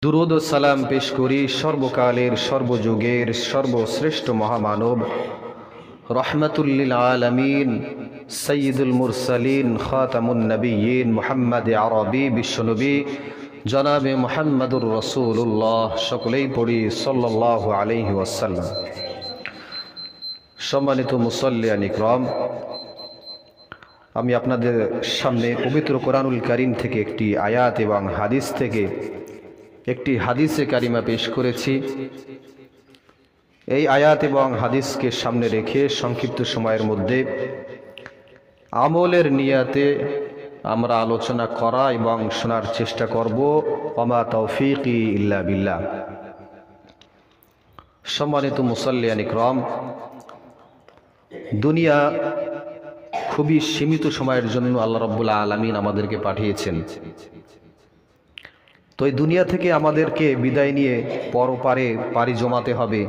দুরূদ ও সালাম পেশ করি সর্বকালের সর্বযুগের সর্বশ্রেষ্ঠ মহামানব রহমাতুল লিল আলামিন সাইয়্যিদুল মুরসালিন খাতামুন নবিয়্যিন মুহাম্মদ আরবি বিশ্বনবী জনাবে মুহাম্মদুর রাসূলুল্লাহ। সকলেই পড়ি সাল্লাল্লাহু আলাইহি ওয়াসাল্লাম। সম্মানিত মুসল্লিয়ান ইকরাম, আমি আপনাদের সামনে পবিত্র কোরআনুল কারীম থেকে একটি আয়াত এবং হাদিস থেকে একটি হাদিসে কারিমা পেশ করেছি। এই আয়াত এবং হাদিসকে সামনে রেখে সংক্ষিপ্ত সময়ের মধ্যে আমলের নিয়াতে আমরা আলোচনা করা এবং শোনার চেষ্টা করব। ওমা তৌফিকি ইল্লা বিল্লাহ। সম্মানিত মুসল্লিয়ান ইকরাম, দুনিয়া খুবই সীমিত সময়ের জন্য আল্লাহ রাব্বুল আলামিন আমাদেরকে পাঠিয়েছেন। তো এই দুনিয়া থেকে আমাদেরকে বিদায় নিয়ে পরপারে পাড়ি জমাতে হবে,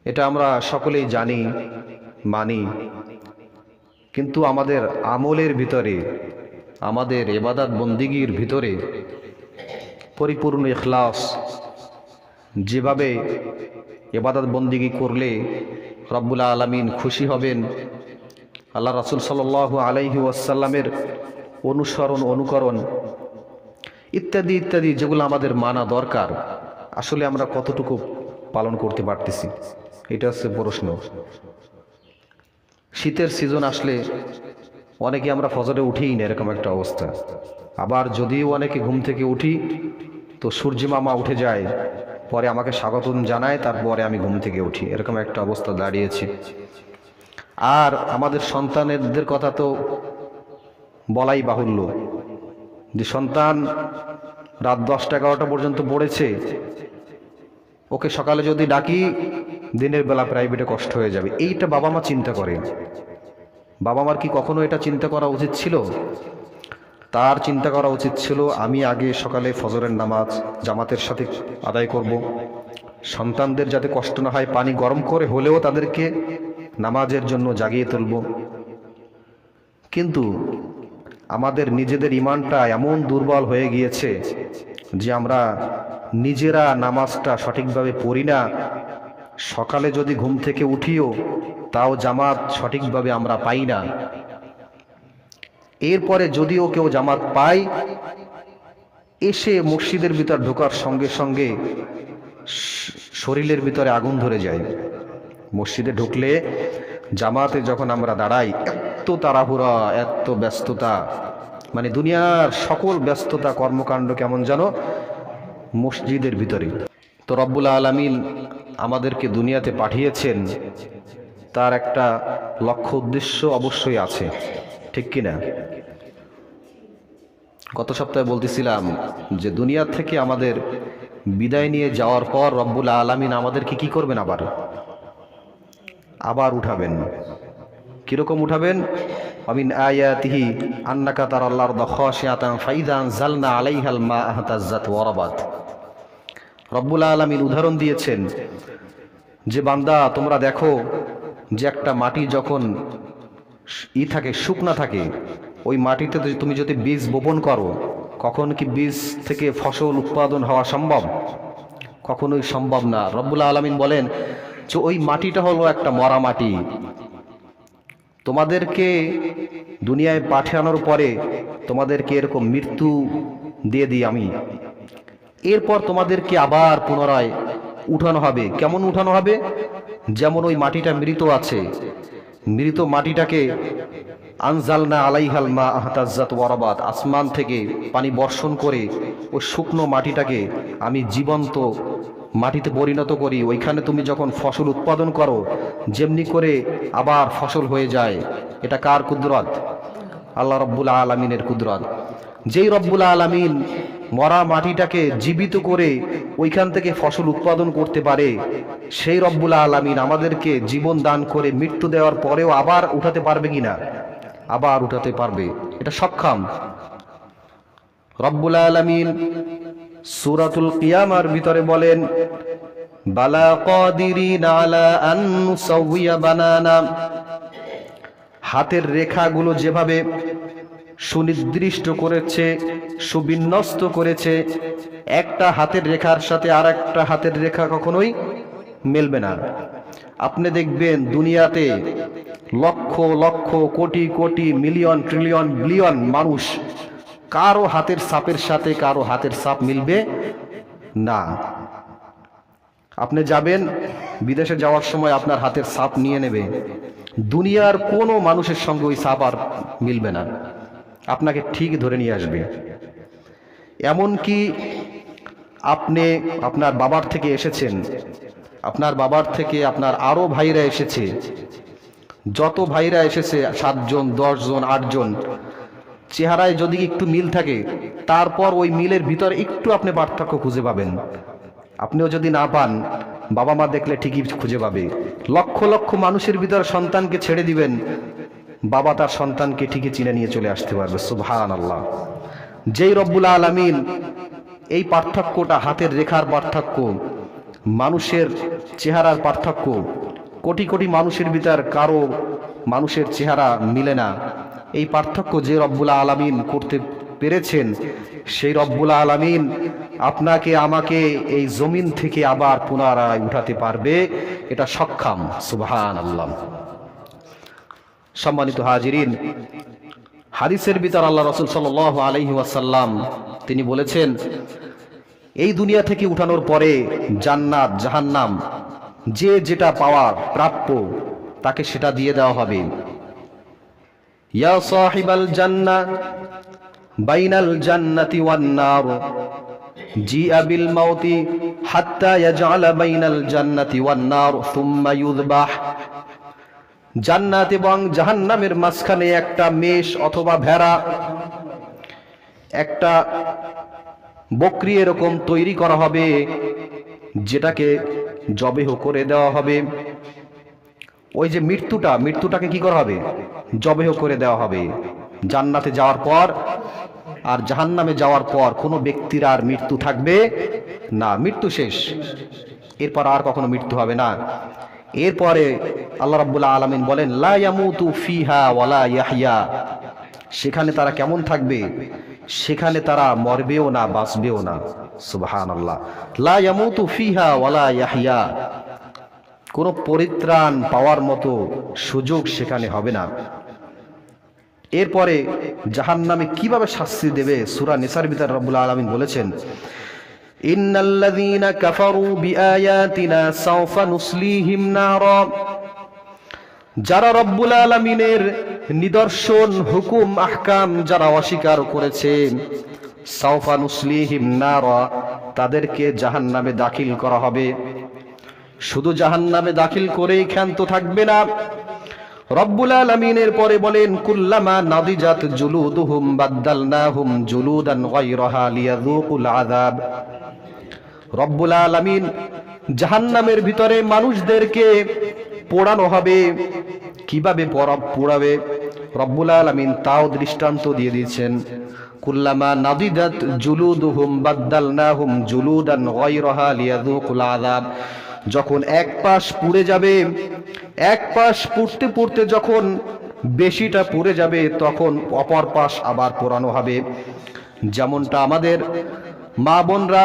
এটা আমরা সকলেই জানি, মানি। কিন্তু আমাদের আমলের ভিতরে, আমাদের ইবাদত বন্দিগির ভিতরে পরিপূর্ণ ইখলাস, যেভাবে ইবাদত বন্দিগি করলে রব্বুল আলামিন খুশি হবেন, আল্লাহ রাসূল সাল্লাল্লাহু আলাইহি ওয়াসাল্লামের অনুসরণ অনুকরণ ইত্যাদি ইত্যাদি যেগুলো আমাদের মানা দরকার, আসলে আমরা কতটুকু পালন করতে পারতেছি, এটা হচ্ছে প্রশ্ন। শীতের সিজন আসলে অনেকে আমরা ফজরে উঠিই না, এরকম একটা অবস্থা। আবার যদিও অনেকে ঘুম থেকে উঠি তো সূর্য মামা উঠে যায়, পরে আমাকে স্বাগতম জানায়, তারপরে আমি ঘুম থেকে উঠি, এরকম একটা অবস্থা দাঁড়িয়েছে। আর আমাদের সন্তানদের কথা তো বলাই বাহুল্য, যে সন্তান রাত 10টা-11টা পর্যন্ত পড়েছে, ওকে সকালে যদি ডাকি দিনের বেলা প্রাইভেটে কষ্ট হয়ে যাবে। এইটা বাবা মা চিন্তা করে। বাবা মার কি কখনো এটা চিন্তা করা উচিত ছিল? তার চিন্তা করা উচিত ছিল, আমি আগে সকালে ফজরের নামাজ জামাতের সাথে আদায় করব, সন্তানদের যাতে কষ্ট না হয় পানি গরম করে হলেও তাদেরকে নামাজের জন্য জাগিয়ে তুলব। কিন্তু আমাদের নিজেদের ইমানটা এমন দুর্বল হয়ে গিয়েছে যে আমরা নিজেরা নামাজটা সঠিকভাবে পড়ি না। সকালে যদি ঘুম থেকে উঠিও তাও জামাত সঠিকভাবে আমরা পাই না। এরপরে যদিও কেউ জামাত পায়, এসে মসজিদের ভিতর ঢোকার সঙ্গে সঙ্গে শরীরের ভিতরে আগুন ধরে যায়। মসজিদে ঢুকলে জামাতে যখন আমরা দাঁড়াই, এত তাড়াহুড়া, এত ব্যস্ততা, মানে দুনিয়ার সকল ব্যস্ততা কর্মকাণ্ড কেমন যেন মসজিদের ভিতরে। তো রব্বুল আলামিন আমাদেরকে দুনিয়াতে পাঠিয়েছেন, তার একটা লক্ষ্য উদ্দেশ্য অবশ্যই আছে, ঠিক কিনা? গত সপ্তাহে বলতেছিলাম যে দুনিয়া থেকে আমাদের বিদায় নিয়ে যাওয়ার পর রব্বুল আলামিন আমাদেরকে কি করবেন? আবার উঠাবেন। কিরকম উঠাবেন? আমিন আয়াতিহি আন্নাকা তারাল আরদা খাশিআতান ফাইযা আনজালনা আলাইহাল মা আহতাজ্জাত ওয়া রাবাত। রব্বুল আলামিন উদাহরণ দিয়েছেন যে বান্দা, তোমরা দেখো যে একটা মাটি যখন থাকে, শুকনা থাকে, ওই মাটিতে তুমি যদি বীজ বপন করো, কখন কি বীজ থেকে ফসল উৎপাদন হওয়া সম্ভব? কখনোই সম্ভব না। রব্বুল আলামিন বলেন যে ওই মাটিটা হলো একটা মরা মাটি। তোমাদেরকে দুনিয়ায় পাঠানোর পরে তোমাদেরকে এরকম মৃত্যু দিয়ে দিই আমি, এরপর তোমাদেরকে আবার পুনরায় উঠানো হবে। কেমন উঠানো হবে? যেমন ওই মাটিটা মৃত আছে, মৃত মাটিটাকে আনজালনা আলাইহাল মা আহতাজ্জাত ওয়া রাবাত, আসমান থেকে পানি বর্ষণ করে ওই শুকনো মাটিটাকে আমি জীবন্ত মাটিতে পরিণত করি। ওইখানে তুমি যখন ফসল উৎপাদন করো, যেমনি করে আবার ফসল হয়ে যায়। এটা কার কুদরত? আল্লাহ রব্বুল আলামিনের কুদরত। যেই রব্বুল আলামিন মরা মাটিটাকে জীবিত করে ওইখান থেকে ফসল উৎপাদন করতে পারে, সেই রব্বুল আলামিন আমাদেরকে জীবন দান করে মৃত্যু দেওয়ার পরেও আবার উঠাতে পারবে কিনা? আবার উঠাতে পারবে, এটা সক্ষম। রব্বুল আলামিন সূরাতুল কিয়ামার ভিতরে বলেন, বালা কাদিরিন আলা আন নুসাউইয়া বানানা। হাতের রেখাগুলো যেভাবে সুনির্দিষ্ট করেছে, সুবিন্যস্ত করেছে। একটা হাতের রেখার সাথে আর একটা হাতের রেখা কখনোই মেলবে না। আপনি দেখবেন দুনিয়াতে lakh lakh crore crore million trillion billion মানুষ, কারো হাতের ছাপের সাথে কারো হাতের ছাপ মিলবে না। আপনি যাবেন বিদেশে, যাওয়ার সময় আপনার হাতের ছাপ নিয়ে নেবে, দুনিয়ার কোনো মানুষের সঙ্গে ওই ছাপ আর মিলবে না, আপনাকে ঠিক ধরে নিয়ে আসবে। এমনকি আপনি আপনার বাবার থেকে এসেছেন, আপনার বাবার থেকে আপনার আরো ভাইরা এসেছে, যত ভাইরা এসেছে 7 জন 10 জন 8 জন, চেহারায় যদি একটু মিল থাকে, তারপর ওই মিলের ভিতর একটু আপনি পার্থক্য খুঁজে পাবেন। আপনিও যদি না পান, বাবা মা দেখলে ঠিকই খুঁজে পাবে। লক্ষ লক্ষ মানুষের ভিতর সন্তানকে ছেড়ে দিবেন, বাবা তার সন্তানকে ঠিকই চিনে নিয়ে চলে আসতে পারবে। সুবহানাল্লাহ। যেই রব্বুল আলামিন এই পার্থক্যটা, হাতের রেখার পার্থক্য, মানুষের চেহারার পার্থক্য, কোটি কোটি মানুষের ভিতর কারো মানুষের চেহারা মিলে না, এই পার্থক্য যে রব্বুল আলামিন করতে পেরেছেন, সেই রব্বুল আলামিন আপনাকে আমাকে এই জমিন থেকে আবার পুনরায় উঠাতে পারবে, এটা সক্ষম। সুবহানাল্লাহ। সম্মানিত হাজিরিন, হাদিসের ভিতর আল্লাহ রাসূল সাল্লাল্লাহু আলাইহি ওয়াসাল্লাম তিনি বলেছেন, এই দুনিয়া থেকে উঠানোর পরে জান্নাত জাহান্নাম যে যেটা পাওয়ার প্রাপ্য তাকে সেটা দিয়ে দেওয়া হবে। ইয়া সাহিবাল জান্নাহ বাইনাল জান্নাতি ওয়ান নার জিআ বিল মাউতি হাত্তা ইয়াজআলা বাইনাল জান্নাতি ওয়ান নার সুম্মা ইউযবাহ। জান্নাত এবং জাহান্নামের মাঝখানে একটা মেষ অথবা ভেড়া, একটা বকরি এরকম তৈরি করা হবে, যেটাকে জবেহ করে দেওয়া হবে। ওই যে মৃত্যুটাকে কি করা হবে? জবেহ করে দেওয়া হবে। জান্নাতে যাওয়ার পর আর জাহান্নামে যাওয়ার পর কোনো ব্যক্তির আর মৃত্যু থাকবে না, মৃত্যু শেষ, এরপর আর কখনো মৃত্যু হবে না। এরপরে আল্লাহ রাব্বুল আলামিন বলেন, লা ইয়ামুতু ফিহা ওয়ালা ইয়াহইয়া। সেখানে তারা কেমন থাকবে? সেখানে তারা মরবেও না, বাঁচবেও না। সুবহানাল্লাহ। লা ইয়ামুতু ফিহা ওয়ালা ইয়াহইয়া। কোনো পরিত্রাণ পাওয়ার মতো সুযোগ সেখানে হবে না। এরপরে জাহান্নামে কিভাবে শাস্তি দেবে, সূরা নিসার ভিতর রব্বুল আলামিন বলেছেন, ইন্নাল্লাযীনা কাফারু বিআয়াতিনা সাওফা নুসলিহিম নারা। যারা রব্বুল আলামিনের নিদর্শন, হুকুম, আহকাম যারা অস্বীকার করেছে, সাওফা নুসলিহিম নারা, তাদেরকে জাহান্নামে দাখিল করা হবে। শুধু জাহান্নামে দাখিল করেই ক্ষান্ত থাকবে না, রব্বুল আলামিনের পরে বলেন, কুল্লামা নাদিজাত জুলুদুহুম বাদদালনাহুম জুলুদান গায়রাহা লিয়াযুকুল আযাব। রব্বুল আলামিন জাহান্নামের ভিতরে মানুষদেরকে পোড়ানো হবে। কিভাবে পোড়াবে রব্বুল আলামিন তাও দৃষ্টান্ত দিয়ে দিয়েছেন। কুল্লামা নাদিজাত জুলুদুহুম বাদদালনাহুম জুলুদান গায়রাহা লিয়াযুকুল আযাব। যখন এক পাশ পুড়ে যাবে, এক পাশ পুড়তে পুড়তে যখন বেশিটা পুড়ে যাবে, তখন অপর পাশ আবার পোড়ানো হবে। যেমনটা আমাদের মা বোনরা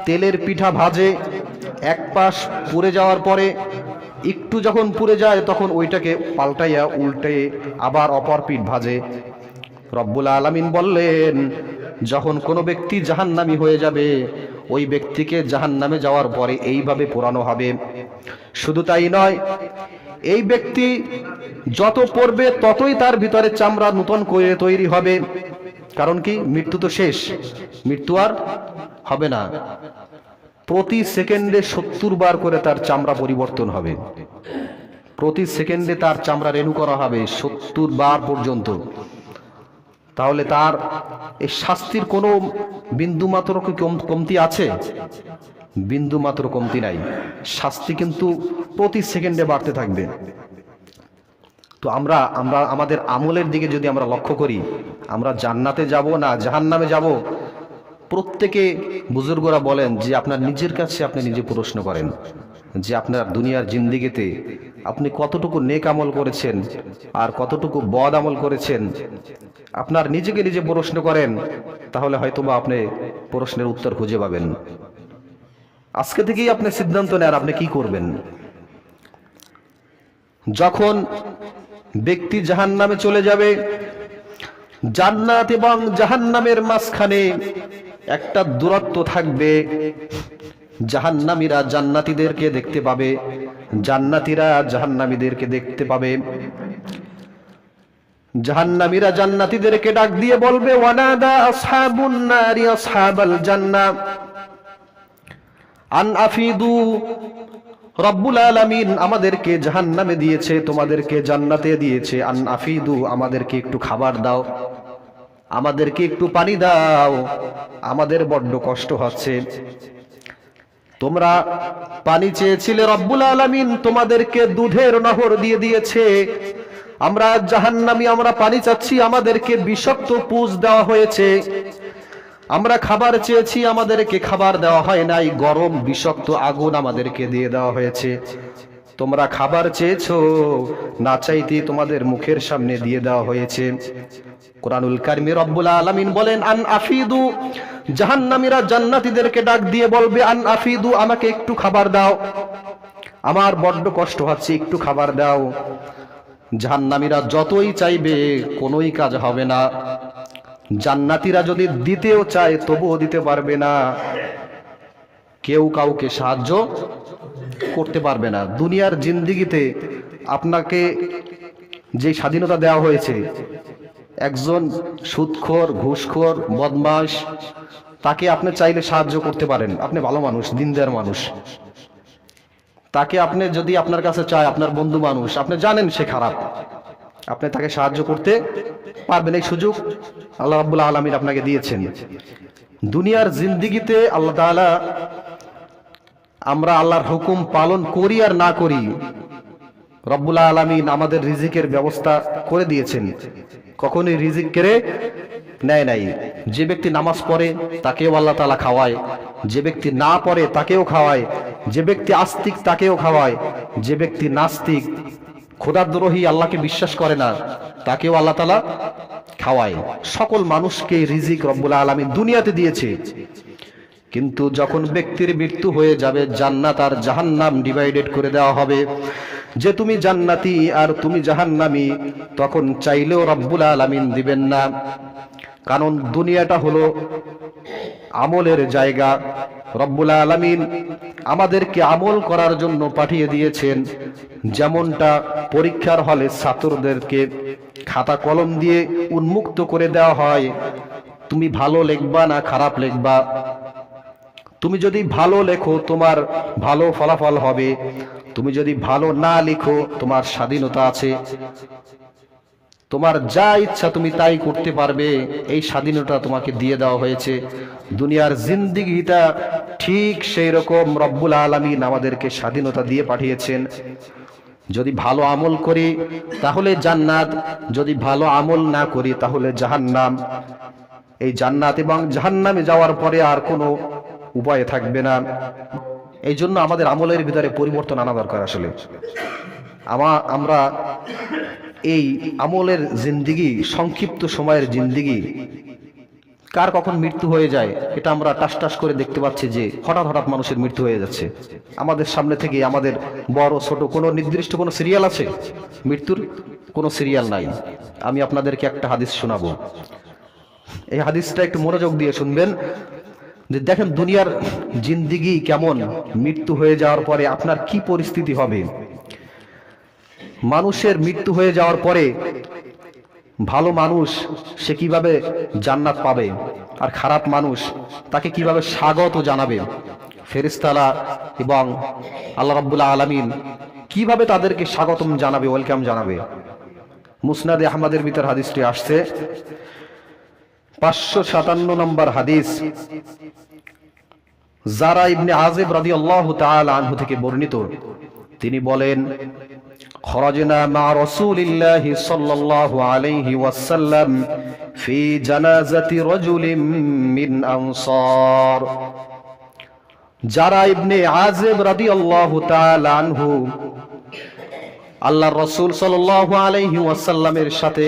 তেলের পিঠা ভাজে, এক পাশ পুড়ে যাওয়ার পরে একটু যখন পুড়ে যায়, তখন ওইটাকে পাল্টাইয়া উল্টে আবার অপর পিঠ ভাজে। রব্বুল আলামিন বললেন, যখন কোনো ব্যক্তি জাহান্নামী হয়ে যাবে, ওই ব্যক্তিকে জাহান্নামে যাওয়ার পরে এইভাবে পোড়ানো হবে। শুধু তাই নয়, এই ব্যক্তি যত পড়বে ততই তার ভিতরে চামড়া নতুন করে তৈরি হবে। কারণ কি? মৃত্যু তো শেষ, মৃত্যু আর হবে না। প্রতি সেকেন্ডে 70 বার করে তার চামড়া পরিবর্তন হবে। প্রতি সেকেন্ডে তার চামড়া রেনু করা হবে 70 বার পর্যন্ত। তাহলে তার এই শাস্তির কোনো বিন্দুমাত্র কমতি আছে? বিন্দুমাত্র কমতি নাই। শাস্তি কিন্তু প্রতি সেকেন্ডে বাড়তে থাকবে। তো আমরা আমাদের আমলের দিকে যদি আমরা লক্ষ্য করি, আমরা জান্নাতে যাব না জাহান্নামে যাব, প্রত্যেকে বুজুর্গরা বলেন যে আপনার নিজের কাছে আপনি নিজে প্রশ্ন করেন যে আপনার দুনিয়ার জিন্দেগিতে আপনি কতটুকু নেক আমল করেছেন আর কতটুকু বদ আমল করেছেন। আপনার নিজেকে নিজে প্রশ্ন করেন, তাহলে হয়তোবা আপনি প্রশ্নের উত্তর খুঁজে পাবেন। আজকে থেকেই আপনি সিদ্ধান্ত নেন আপনি কি করবেন। যখন ব্যক্তি জাহান্নামে চলে যাবে, জান্নাত এবং জাহান্নামের মাঝখানে একটা দূরত্ব থাকবে। জাহান্নামীরা জান্নাতীদেরকে দেখতে পাবে, জান্নাতীরা জাহান্নামীদেরকে দেখতে পাবে। জাহান্নামীরা জান্নাতীদেরকে ডাক দিয়ে বলবে, ওয়ানাদা আসহাবুন নারি আসহাবাল জান্নাহ আন আফিদু। রব্বুল আলামিন আমাদেরকে জাহান্নামে দিয়েছে, তোমাদেরকে জান্নাতে দিয়েছে। আন আফিদু, আমাদেরকে একটু খাবার দাও, আমাদেরকে একটু পানি দাও, আমাদের বড্ড কষ্ট হচ্ছে। তোমরা পানি চেয়েছিলে, রব্বুল আলামিন তোমাদেরকে দুধের নহর দিয়ে দিয়েছে। আমরা জাহান্নামী, আমরা পানি চাচ্ছি, আমাদেরকে বিষাক্ত পুষ দেওয়া হয়েছে। আমরা খাবার চেয়েছি, আমাদেরকে খাবার দেওয়া হয় নাই, গরম বিষাক্ত আগুন আমাদেরকে দিয়ে দেওয়া হয়েছে। তোমরা খাবার চেয়েছো, না চাইতে তোমাদের মুখের সামনে দিয়ে দেওয়া হয়েছে। কোরআনুল কারিমে রব্বুল আলামিন বলেন, আন আফিদু, জাহান্নামীরা জান্নাতীদেরকে ডাক দিয়ে বলবে, আন আফিদু, আমাকে একটু খাবার দাও, আমার বড্ড কষ্ট হচ্ছে, একটু খাবার দাও। জাহান্নামীরা যতই চাইবে কোনোই কাজ হবে না। জান্নাতীরা যদি দিতেও চায় তবুও দিতে পারবে না। কেউ কাউকে সাহায্য করতে পারবে না। দুনিয়ার জিন্দেগিতে আপনাকে যে স্বাধীনতা দেওয়া হয়েছে, একজন সুদখোর, ঘুষখোর, বদমাশ, তাকে আপনি চাইলে সাহায্য করতে পারেন। আপনি ভালো মানুষ, দিনদার মানুষ, তাকে আপনি যদি আপনার কাছে চায়, আপনার বন্ধু মানুষ, আপনি জানেন সে খারাপ, আপনি তাকে সাহায্য করতে পারবেন। এই সুযোগ আল্লাহ রাব্বুল আলামিন আপনাকে দিয়েছেন। দুনিয়ার জিন্দেগিতে আল্লাহ তাআলা, আমরা আল্লাহর হুকুম পালন করি আর না করি, রব্বুল আলামিন আমাদের রিজিকের ব্যবস্থা করে দিয়েছেন। কখনোই রিজিক কেড়ে নেয় নাই। যে ব্যক্তি নামাজ পড়ে তাকেও আল্লাহ তাআলা খাওয়ায়, যে ব্যক্তি না পড়ে তাকেও খাওয়ায়, যে ব্যক্তি আস্তিক তাকেও খাওয়ায়, যে ব্যক্তি নাস্তিক, খোদাদ্রোহী, আল্লাহকে বিশ্বাস করে না, তাকেও আল্লাহ তাআলা খাওয়ায়। সকল মানুষকে রিজিক রব্বুল আলামিন দুনিয়াতে দিয়েছে। কিন্তু যখন ব্যক্তির মৃত্যু হয়ে যাবে, জান্নাত আর জাহান্নাম ডিভাইডেড করে দেওয়া হবে, যে তুমি জান্নাতি আর তুমি জাহান্নামী, তখন চাইলেও রব্বুল আলামিন দিবেন না। কারণ দুনিয়াটা হলো আমলের জায়গা। রব্বুল আলামিন আমাদেরকে আমল করার জন্য পাঠিয়ে দিয়েছেন। যেমনটা পরীক্ষার হলে ছাত্রদেরকে খাতা কলম দিয়ে উন্মুক্ত করে দেওয়া হয়, তুমি ভালো লিখবা না খারাপ লিখবা। তুমি যদি ভালো লেখো তোমার ভালো ফলাফল হবে, তুমি যদি ভালো না লিখো তোমার স্বাধীনতা আছে, তোমার যা ইচ্ছা তুমি তাই করতে পারবে। এই স্বাধীনতা তোমাকে দিয়ে দেওয়া হয়েছে। দুনিয়ার জিন্দেগিটা ঠিক সেই রকম রব্বুল আলামিন আমাদেরকে স্বাধীনতা দিয়ে পাঠিয়েছেন। যদি ভালো আমল করি তাহলে জান্নাত, যদি ভালো আমল না করি তাহলে জাহান্নাম। এই জান্নাত এবং জাহান্নামে যাওয়ার পরে আর কোনো উপায় থাকবে না। এই জন্য আমাদের আমলের ভিতরে পরিবর্তন আনা দরকার। আসলে আমরা এই আমলের জিন্দিগি, সংক্ষিপ্ত সময়ের জিন্দিগি, কার কখন মৃত্যু হয়ে যায় এটা আমরা টাস টাস করে দেখতে পাচ্ছি যে হঠাৎ হঠাৎ মানুষের মৃত্যু হয়ে যাচ্ছে আমাদের সামনে থেকে। আমাদের বড় ছোট কোনো নির্দিষ্ট কোনো সিরিয়াল আছে? মৃত্যুর কোনো সিরিয়াল নাই। আমি আপনাদেরকে একটা হাদিস শোনাবো, এই হাদিসটা একটু মনোযোগ দিয়ে শুনবেন। যে দেখেন দুনিয়ার জিন্দিগি কেমন, মৃত্যু হয়ে যাওয়ার পরে আপনার কি পরিস্থিতি হবে। মানুষের মৃত্যু হয়ে যাওয়ার পরে ভালো মানুষ সে কিভাবে জান্নাত পাবে, আর খারাপ মানুষ তাকে কিভাবে স্বাগত জানাবে ফেরেশতারা এবং আল্লাহ রাব্বুল আলামিন কিভাবে তাদেরকে স্বাগতম জানাবে, ওয়েলকাম জানাবে। মুসনাদে আহমদের ভিতর হাদিসটি আসছে, 557 নম্বর হাদিস। যারা ইবনে আযিব রাদিয়াল্লাহু তাআলা আনহু থেকে বর্ণিত, তিনি বলেন, খরাজনা মা রাসূলিল্লাহি সাল্লাল্লাহু আলাইহি ওয়াসাল্লাম ফি জানাজাতি রাজুলিন মিন আনসার। যারা ইবনে আযিব রাদিয়াল্লাহু তাআলা আনহু আল্লাহর রাসূল সাল্লাল্লাহু আলাইহি ওয়াসাল্লামের সাথে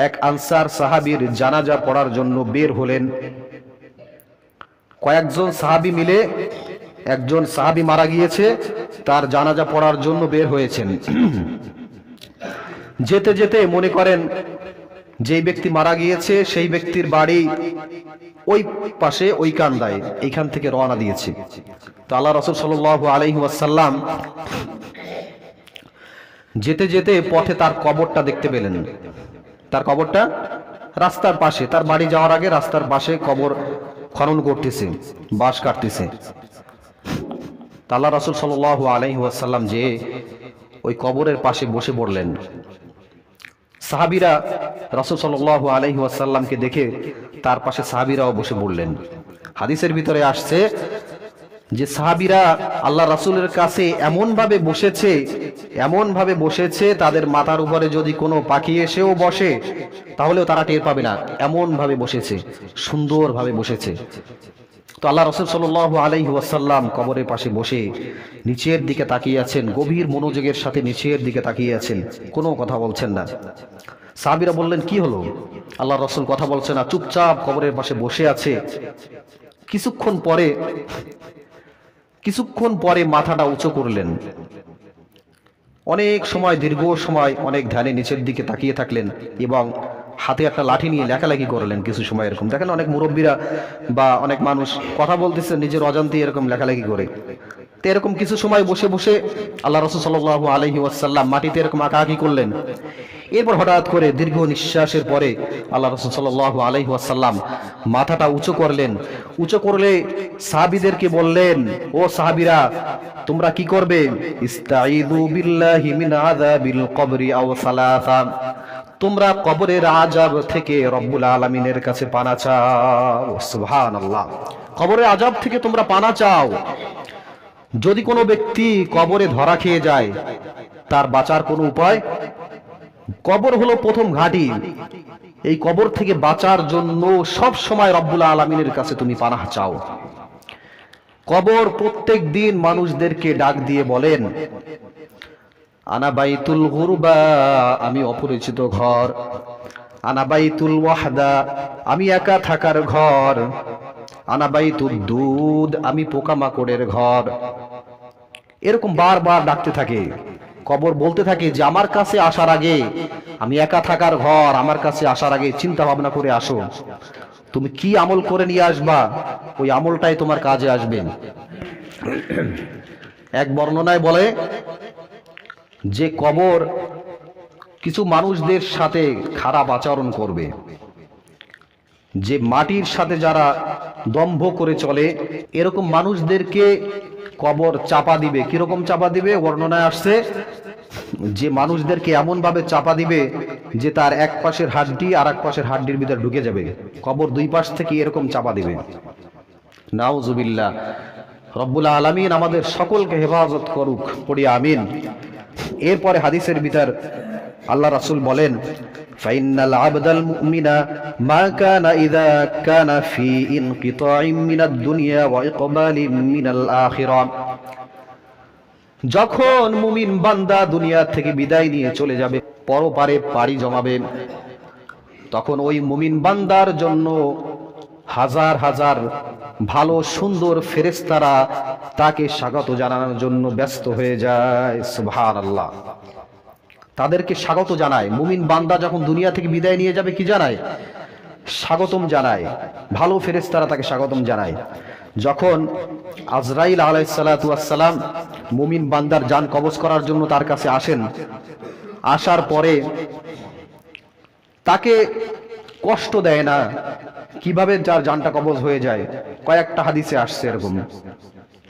এক আনসার সাহাবীর জানাজা পড়ার জন্য বের হলেন। কয়েকজন সাহাবী মিলে, একজন সাহাবী মারা গিয়েছে, তার জানাজা পড়ার জন্য বের হয়েছেন। যেতে যেতে মনে করেন যেই ব্যক্তি মারা গিয়েছে সেই ব্যক্তির বাড়ি ওই পাশে, ওই কান্দায়, এইখান থেকে রওনা দিয়েছে। তো আল্লাহ রাসূল সাল্লাল্লাহু আলাইহি ওয়াসাল্লাম যেতে যেতে পথে তার কবরটা দেখতে পেলেন। তার কবরটা রাস্তার পাশে, তার বাড়ি যাওয়ার আগে রাস্তার পাশে কবর খনন করতেছে, বাঁশ কাটতেছে। আল্লাহ রাসূল সাল্লাল্লাহু আলাইহি ওয়াসাল্লাম যে ওই কবরের পাশে বসে পড়লেন। সাহাবীরা রাসূল সাল্লাল্লাহু আলাইহি ওয়াসাল্লামকে দেখে তার পাশে সাহাবীরাও বসে পড়লেন। হাদিসের ভিতরে আসছে যে সাহাবীরা আল্লাহ রাসূলের কাছে এমন ভাবে বসেছে তাদের মাথার উপরে যদি কোনো পাখি এসেও বসে তাহলেও তারা টের পাবে না, এমন ভাবে বসেছে, সুন্দরভাবে বসেছে। তো আল্লাহ রাসূল সাল্লাল্লাহু আলাইহি ওয়াসাল্লাম কবরের পাশে বসে নিচের দিকে তাকিয়ে আছেন, গভীর মনোযোগের সাথে নিচের দিকে তাকিয়ে আছেন, কোনো কথা বলছেন না। সাহাবীরা বললেন, কি হলো? আল্লাহ রাসূল কথা বলছে না, চুপচাপ কবরের পাশে বসে আছে। কিছুক্ষণ পরে মাথাটা উঁচু করলেন। অনেক সময়, দীর্ঘ সময় অনেক ধ্যানে নিচের দিকে তাকিয়ে থাকলেন এবং হাতে একটা লাঠি নিয়ে লেখালেখি করলেন। কিছু সময় এরকম দেখেন অনেক মুরব্বীরা বা অনেক মানুষ কথা বলতেছে নিজের অজান্তে এরকম লেখালেখি করে। তো এরকম কিছু সময় বসে বসে আল্লাহ রাসূল সাল্লাল্লাহু আলাইহি ওয়াসাল্লাম মাটিতে এরকম আঁকাআঁকি করলেন। এরপর হঠাৎ করে দীর্ঘ নিঃশ্বাসের পরে আল্লাহ রাসূল সাল্লাল্লাহু আলাইহি ওয়াসাল্লাম মাথাটা উঁচু করলেন। উঁচু করলে সাহাবীদেরকে বললেন, ও সাহাবীরা, তোমরা কি করবে? ইস্তাঈযু বিল্লাহি মিন আযাবিল কবরি আও সালাসা, তোমরা কবরের আযাব থেকে রব্বুল আলামিনের কাছে পানা চাও। সুবহানাল্লাহ, কবরের আযাব থেকে তোমরা পানা চাও। যদি কোনো ব্যক্তি কবরে ধরা খেয়ে যায়, তার বাঁচার কোনো উপায়? কবর হলো প্রথম ঘাঁটি। এই কবর থেকে বাঁচার জন্য সব সময় রব্বুল আলামিনের কাছে তুমি পানাহ চাও। কবর প্রত্যেক দিন মানুষদেরকে ডাক দিয়ে বলেন, আনা বাইতুল গুরবা, আমি অপরিচিত ঘর। আনা বাইতুল ওয়াহদা, আমি একা থাকার ঘর। আনা বাইতুদ দুদ, আমি পোকামাকড়ের ঘর। এরকম বারবার ডাকতে থাকে। কবর বলতে থাকে যে আমার কাছে আসার আগে, আমি একা থাকার ঘর, আমার কাছে আসার আগে চিন্তা ভাবনা করে আসো। তুমি কি আমল করে নিয়ে আসবা, ওই আমলটাই তোমার কাজে আসবে। এক বর্ণনায় বলে যে কবর কিছু মানুষদের সাথে খারাপ আচরণ করবে। যে মাটির সাথে যারা দম্ভ করে চলে, এরকম মানুষদেরকে কবর চাপা দিবে। কিরকম চাপা দিবে? বর্ণনায় আসছে যে মানুষদেরকে এমন ভাবে চাপা দিবে যে তার এক পাশের হাড্ডি আর এক পাশের হাড্ডির ভিতরে ঢুকে যাবে। কবর দুই পাশ থেকে এরকম চাপা দিবে। নাউজুবিল্লাহ। রব্বুল আলামিন আমাদের সকলকে হেফাজত করুক, পড়ি আমিন। এরপরে হাদিসের ভিতর আল্লাহ রাসূল বলেন, ফাইনাল আবদাল মুমিনা মা কানা ইযা কানা ফি ইনকিতাইম মিনাদ দুনিয়া ওয়া ইকবালিম মিনাল আখিরাহ, যখন মুমিন বান্দা দুনিয়া থেকে বিদায় নিয়ে চলে যাবে, পরপারে পাড়ি জমাবে, তখন ওই মুমিন বান্দার জন্য হাজার হাজার ভালো সুন্দর ফেরেশতারা তাকে স্বাগত জানানোর জন্য ব্যস্ত হয়ে যায়। সুবহানাল্লাহ। তাদেরকে স্বাগত জানায়। মুমিন বান্দা যখন দুনিয়া থেকে বিদায় নিয়ে যাবে, কি জানায়? স্বাগতম জানায়। ভালো ফেরেশতারা তাকে স্বাগতম জানায়। যখন আজরাইল আলাইহিস সালাতু ওয়াস সালাম মুমিন বান্দার জান কবজ করার জন্য তার কাছে আসেন, আসার পরে তাকে কষ্ট দেয় না। কিভাবে যার জানটা কবজ হয়ে যায়, কয়েকটা হাদিসে আসছে এরকম।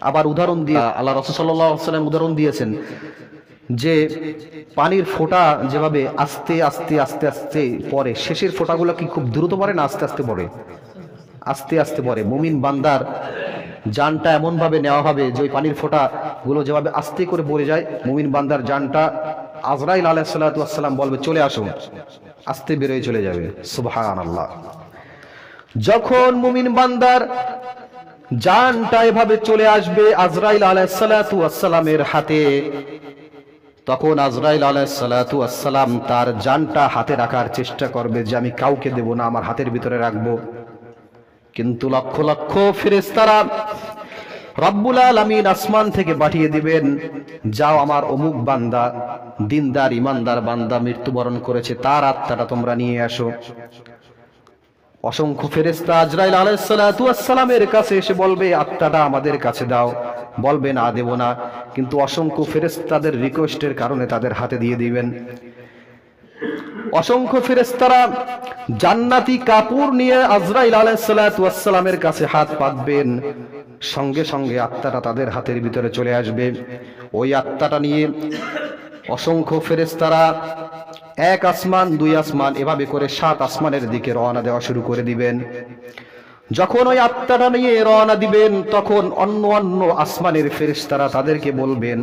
আবার উদাহরণ দিয়ে আল্লাহ রাসূল সাল্লাল্লাহু আলাইহি ওয়াসাল্লাম উদাহরণ দিয়েছেন যে পানির ফোঁটা যেভাবে আস্তে আস্তে আস্তে আস্তে পড়ে, শেষের ফোঁটাগুলো কি খুব দ্রুত পড়ে না আস্তে আস্তে পড়ে? আস্তে আস্তে পড়ে। মুমিন বান্দার জানটা এমন ভাবে নেওয়া হবে যে ওই পানির ফোঁটা গুলো যেভাবে আস্তে করে পড়ে যায়, মুমিন বান্দার জানটা আজরাইল আলাইহিস সালাতু ওয়াস সালাম বলবে চলে আসো, আস্তে বেরোয় চলে যাবে। সুবহানাল্লাহ। যখন মুমিন বান্দার জানটা এভাবে চলে আসবে আজরাইল আলাইহিস সালাতু ওয়াস সালামের হাতে, তখন আজরাইল আলাইহিস সালাতু ওয়াস সালাম তার জানটা হাতে রাখার চেষ্টা করবে যে আমি কাউকে দেব না, আমার হাতের ভিতরে রাখবো। কিন্তু লক্ষ লক্ষ ফেরেশতারা রব্বুল আলামিন আসমান থেকে পাঠিয়ে দিবেন, যাও আমার অমুক বান্দা, দিনদার ইমানদার বান্দা মৃত্যুবরণ করেছে, তার আত্মাটা তোমরা নিয়ে আসো। অসংখ্য ফেরেশতা আজরাইল আলাইহিস সালাতু ওয়াস সালামের কাছে এসে বলবে আত্মাটা আমাদের কাছে দাও, বলবে না দেব না, কিন্তু অসংখ্য ফেরেশতাদের রিকোয়েস্টের কারণে তাদের হাতে দিয়ে দিবেন। অসংখ্য ফেরেশতারা জান্নাতি কাপড় নিয়ে আজরাইল আলাইহিস সালাতু ওয়াস সালামের কাছে হাত পাতবেন, সঙ্গে সঙ্গে আত্মাটা তাদের হাতের ভিতরে চলে আসবে। ওই আত্মাটা নিয়ে অসংখ্য ফেরেশতারা এক আসমান, দুই আসমান, এভাবে করে 7 আসমানের দিকে রওনা দেওয়া শুরু করে দিবেন। যখন ওই আত্মাটা নিয়ে রওনা দিবেন, তখন অন্য অন্য আসমানের ফেরেশতারা তাদেরকে বলবেন,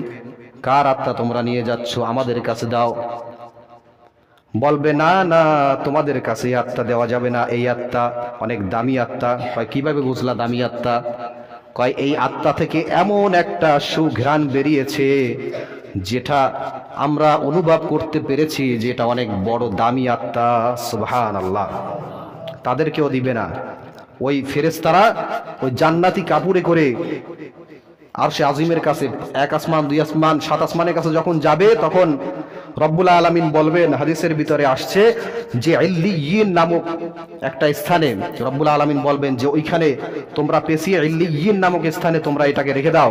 কার আত্মা তোমরা নিয়ে যাচ্ছ, আমাদের কাছে দাও। বলবে না না, তোমাদের কাছে এই আত্মা দেওয়া যাবে না, এই আত্মা অনেক দামি আত্মা। কয় কিভাবে বুঝলা দামি আত্মা? কয় এই আত্মা থেকে এমন একটা সুঘ্রাণ বেরিয়েছে যেটা আমরা অনুভব করতে পেরেছি যে এটা অনেক বড় দামি আত্মা। সুবহানাল্লাহ। তাদেরকেও দিবে না। ওই ফেরেশতারা ওই জান্নাতি কাপড়ে করে আরশে আজিমের কাছে, এক আসমান, দুই আসমান, 7 আসমানের কাছে যখন যাবে, তখন রব্বুল আলামিন বলবেন, হাদিসের ভিতরে আসছে যে ইল্লিয়িন নামক একটা স্থানে রব্বুল আলামিন বলবেন যে ওইখানে তোমরা পেছিয়ে ইল্লিয়িন নামক স্থানে তোমরা এটাকে রেখে দাও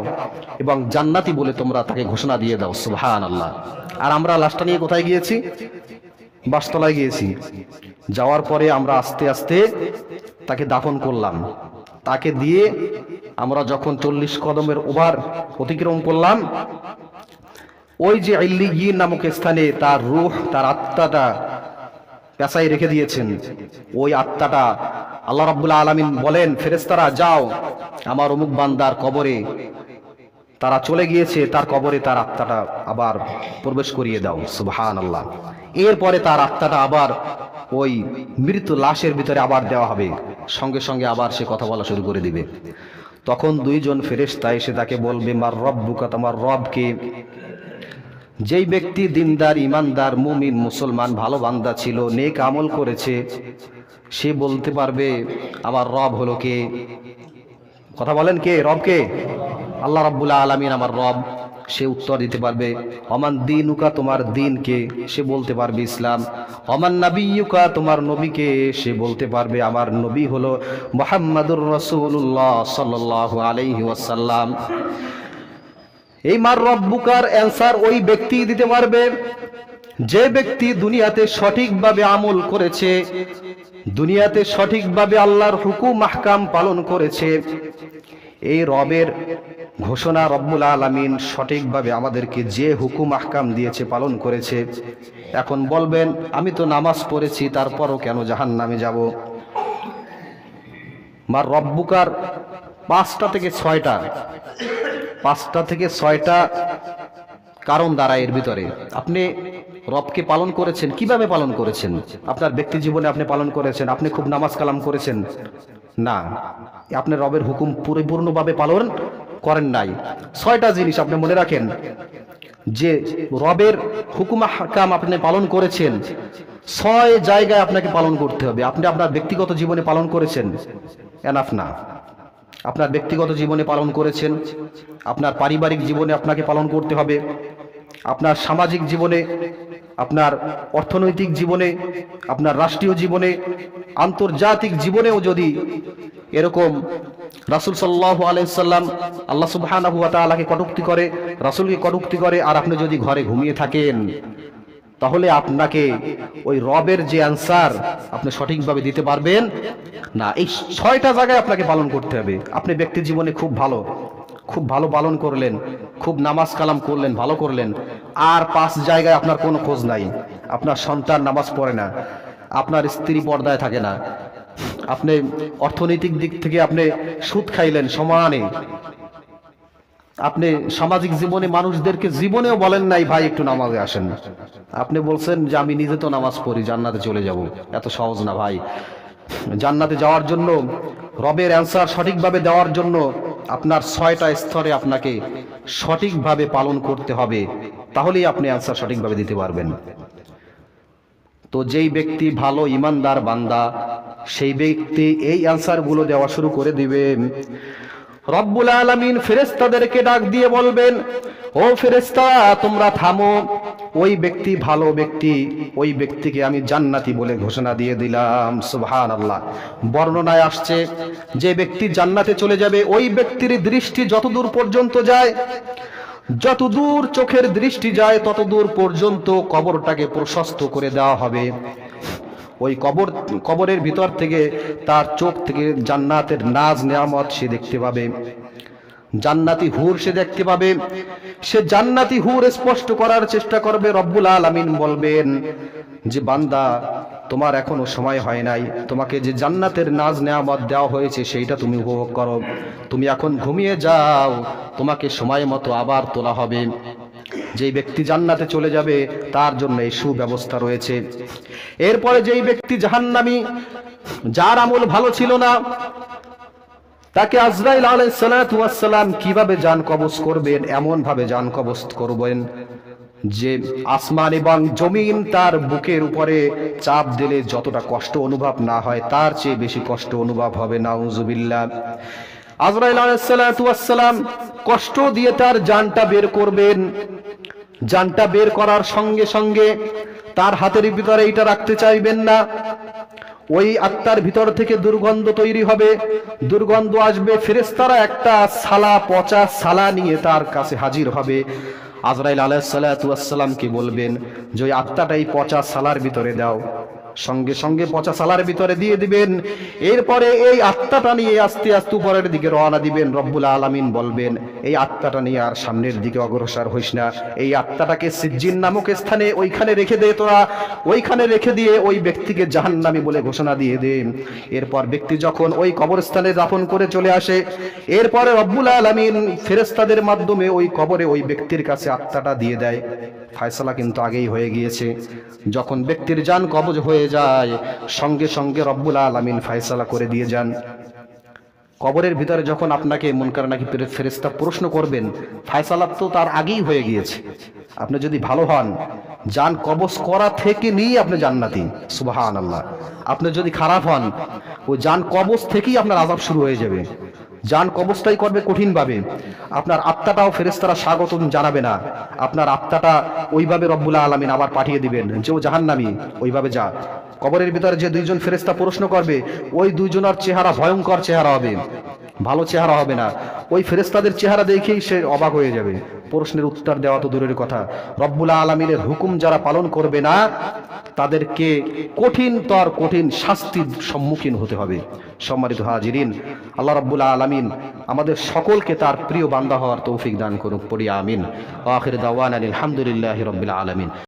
এবং জান্নাতি বলে তোমরা তাকে ঘোষণা দিয়ে দাও। সুবহানাল্লাহ। আর আমরা লাশটা নিয়ে কোথায় গিয়েছি? বাসতলায় গিয়েছি। যাওয়ার পরে আমরা আস্তে আস্তে তাকে দাফন করলাম। তাকে দিয়ে আমরা যখন 40 কদমের ওভার অতিক্রম করলাম, ওই যে ইল্লিয়িন নামক স্থানে তার রূহ, তার আত্মাটা পেছাই রেখে দিয়েছেন। ওই আত্মাটা আল্লাহ রাব্বুল আলামিন বলেন, ফেরেশতারা যাও আমার অমুক বান্দার কবরে, তারা চলে গিয়েছে, তার কবরে তার আত্মাটা আবার প্রবেশ করিয়ে দাও। সুবহানাল্লাহ। এরপরে তার আত্মাটা আবার ওই মৃত লাশের ভিতরে আবার দেওয়া হবে, সঙ্গে সঙ্গে আবার সে কথা বলা শুরু করে দিবে। তখন 2 জন ফেরেশতা এসে তাকে বলবে, মার রব্বুকা, তোমার রবকে? যেই ব্যক্তি দিনদার, ইমানদার, মুমিন, মুসলমান, ভালো বান্দা ছিল, নেক আমল করেছে, সে বলতে পারবে আমার রব হলো কে? কথা বলেন, কে রব? কে? আল্লাহ রাব্বুল আলামিন আমার রব। সে উত্তর দিতে পারবে। অমান দিনুকা, তোমার দিন কে? সে বলতে পারবে ইসলাম। অমান নাবিয়ুকা, তোমার নবীকে? সে বলতে পারবে আমার নবী হলো মুহাম্মাদুর রাসূলুল্লাহ সাল্লাল্লাহু আলাইহি ওয়াসাল্লাম। এই মার রব্বুকার অ্যান্সার ওই ব্যক্তি দিতে পারবে যে ব্যক্তি দুনিয়াতে সঠিকভাবে আমল করেছে, দুনিয়াতে সঠিকভাবে আল্লাহর হুকুম আহকাম পালন করেছে। এই রবের ঘোষণা রব্বুল আলামিন সঠিকভাবে আমাদেরকে যে হুকুম আহকাম দিয়েছে পালন করেছে। এখন বলবেন, আমি তো নামাজ পড়েছি, তারপরও কেন জাহান্নামে যাব? মার রব্বুকার 5টা থেকে 6টা কারণ দাঁড়ায় এর ভিতরে। আপনি রবকে পালন করেছেন, কিভাবে পালন করেছেন? আপনার ব্যক্তি জীবনে আপনি পালন করেছেন, আপনি খুব নামাজ কালাম করেছেন না, আপনি রবের হুকুম পরিপূর্ণভাবে পালন করেন নাই। 6টা জিনিস আপনি মনে রাখেন, যে রবের হুকুম আহকাম আপনি পালন করেছেন, 6 জায়গায় আপনাকে পালন করতে হবে। আপনি আপনার ব্যক্তিগত জীবনে পালন করেছেন, এনাফ না। আপনার ব্যক্তিগত জীবনে পালন করেছেন, আপনার পারিবারিক জীবনে আপনাকে পালন করতে হবে, আপনার সামাজিক জীবনে, আপনার অর্থনৈতিক জীবনে, আপনার রাষ্ট্রীয় জীবনে, আন্তর্জাতিক জীবনেও যদি এরকম রাসূল সাল্লাল্লাহু আলাইহি ওয়াসাল্লাম আল্লাহ সুবহানাহু ওয়া তাআলাকে কটূক্তি করে, রাসূলকে কটূক্তি করে, আর আপনি যদি ঘরে ঘুমিয়ে থাকেন, তাহলে আপনাকে ওই রবের যে অ্যান্সার আপনি সঠিকভাবে দিতে পারবেন না। এই 6টা জায়গায় আপনাকে পালন করতে হবে। আপনি ব্যক্তি জীবনে খুব ভালো পালন করলেন, খুব নামাজ কালাম করলেন, ভালো করলেন, আর 5 জায়গায় আপনার কোনো খোঁজ নাই। আপনার সন্তান নামাজ পড়ে না, আপনার স্ত্রী পর্দায় থাকে না, আপনি অর্থনৈতিক দিক থেকে আপনি সুদ খাইলেন সমানে, আপনি সামাজিক জীবনে মানুষদেরকে জীবনেও বলেন নাই ভাই একটু নামাজে আসেন, আপনি বলছেন যে আমি নিজে তো নামাজ পড়ি, জান্নাতে চলে যাব। এত সহজ না ভাই। জান্নাতে যাওয়ার জন্য, রবের অ্যান্সার সঠিকভাবে দেওয়ার জন্য আপনার 6টা স্তরে আপনাকে সঠিকভাবে পালন করতে হবে। তাহলেই আপনি আনসার সঠিকভাবে দিতে পারবেন। তো যেই ব্যক্তি ভালো ইমানদার বান্দা, সেই ব্যক্তি এই অ্যান্সারগুলো দেওয়া শুরু করে দিবে। রব্বুল আলামিন ফেরেশতাদেরকে ডাক দিয়ে বলবেন, ও ফেরেশতা তোমরা থামো, ওই ব্যক্তি ভালো ব্যক্তি, ওই ব্যক্তিকে আমি জান্নাতি বলে ঘোষণা দিয়ে দিলাম। সুবহানাল্লাহ। বর্ণনায় আসছে যে ব্যক্তি জান্নাতে চলে যাবে, ওই ব্যক্তির দৃষ্টি যতদূর পর্যন্ত যায়, যতদূর চোখের দৃষ্টি যায় ততদূর পর্যন্ত কবরটাকে প্রশস্ত করে দেওয়া হবে। ওই কবরের ভিতর থেকে তার চোখ থেকে জান্নাতের নাজ নেয়ামত সে দেখতে পাবে, জান্নাতি হুর সে দেখতে পাবে। সে জান্নাতি হুর স্পষ্ট করার চেষ্টা করবে। রব্বুল আলামিন বলবেন যে বান্দা তোমার এখনো সময় হয় নাই, তোমাকে যে জান্নাতের নাজ নেয়ামত দেওয়া হয়েছে সেইটা তুমি উপভোগ করো, তুমি এখন ঘুমিয়ে যাও, তোমাকে সময় মতো আবার তোলা হবে। যেই ব্যক্তি জান্নাতে চলে যাবে তার জন্য এই সুব্যবস্থা রয়েছে। এরপরে যেই ব্যক্তি জাহান্নামী, যার আমল ভালো ছিল না, তাকে আজরাইল আলাইহিস সালাতু ওয়াস সালাম কিভাবে জান কবজ করবেন, এমন ভাবে জান কবজ করবেন যে আসমান এবং জমিন তার বুকের উপরে চাপ দিলে যতটা কষ্ট অনুভব না হয় তার চেয়ে বেশি কষ্ট অনুভব হবে। নাউজুবিল্লাহ। আজরাইল আলাইহিস সালাতু ওয়াস সালাম কষ্ট দিয়ে তার জানটা বের করবেন। জানটা বের করার সঙ্গে সঙ্গে তার হাতের ভিতরে এটা রাখতে চাইবেন না। ওই আত্মার ভিতর থেকে দুর্গন্ধ তৈরি হবে, দুর্গন্ধ আসবে। ফেরেশতারা একটা সালা, পচা সালা নিয়ে তার কাছে হাজির হবে। আজরাইল আলাইহিস সালাতু ওয়াস সালামকে বলবেন যে ওই আত্মাটাই পচা সালার ভিতরে দাও। সঙ্গে সঙ্গে পচা সালার ভিতরে দিয়ে দিবেন। এরপরে এই আত্মাটা নিয়ে আস্তে আস্তে উপরের দিকে রওনা দিবেন। রব্বুল আলামিন বলবেন এই আত্মাটা নিয়ে আর সামনের দিকে অগ্রসর হইস না, এই আত্মাটাকে সিজ্জিন নামক স্থানে ওইখানে রেখে দে, তোরা ওইখানে রেখে দিয়ে ওই ব্যক্তিকে জাহান্নামী বলে ঘোষণা দিয়ে দে। এরপর ব্যক্তি যখন ওই কবরস্থানে দাফন করে চলে আসে, এরপরে রব্বুল আলামিন ফেরেশতাদের মাধ্যমে ওই কবরে ওই ব্যক্তির কাছে আত্মাটা দিয়ে দেয়। ফায়সালা কিন্তু আগেই হয়ে গিয়েছে। যখন ব্যক্তির জান কবজ হয়ে যায় সঙ্গে সঙ্গে রব্বুল আলামিন ফায়সালা করে দিয়ে যান। কবরের ভিতরে যখন আপনাকে মুনকার নাকির ফেরেশতা প্রশ্ন করবেন, ফায়সালা তো তার আগেই হয়ে গিয়েছে। আপনি যদি ভালো হন, জান কবজ করা থেকে নিয়ে আপনি জান্নাতি। সুবহানাল্লাহ। আপনি যদি খারাপ হন, ওই জান কবজ থেকেই আপনার আযাব শুরু হয়ে যাবে। জান কবজটাই করবে কঠিন ভাবে। আপনার আত্মাটাও ফেরেশতারা স্বাগতম জানাবে না। আপনার আত্মাটা ওইভাবে রব্বুল আলামিন আবার পাঠিয়ে দিবেন যে ও জাহান্নামী, ওইভাবে যা। কবরের ভিতরে যে দুইজন ফেরেশতা প্রশ্ন করবে, ওই দুইজনের চেহারা ভয়ঙ্কর চেহারা হবে, ভালো চেহারা হবে না। ওই ফেরেশতাদের চেহারা দেখেই সে অবাক হয়ে যাবে। প্রশ্নের উত্তর দেওয়া তো দূরের কথা, রব্বুল আলামিনের হুকুম যারা পালন করবে না তাদেরকে কঠিন শাস্তির সম্মুখীন হতে হবে। সম্মানিত হাজিরিন, আল্লাহ রাব্বুল আলামিন আমাদের সকলকে তার প্রিয় বান্দা হওয়ার তৌফিক দান করুন, পড়ি আমিন। আখির দাওয়ানা আলহামদুলিল্লাহি রাব্বিল আলামিন।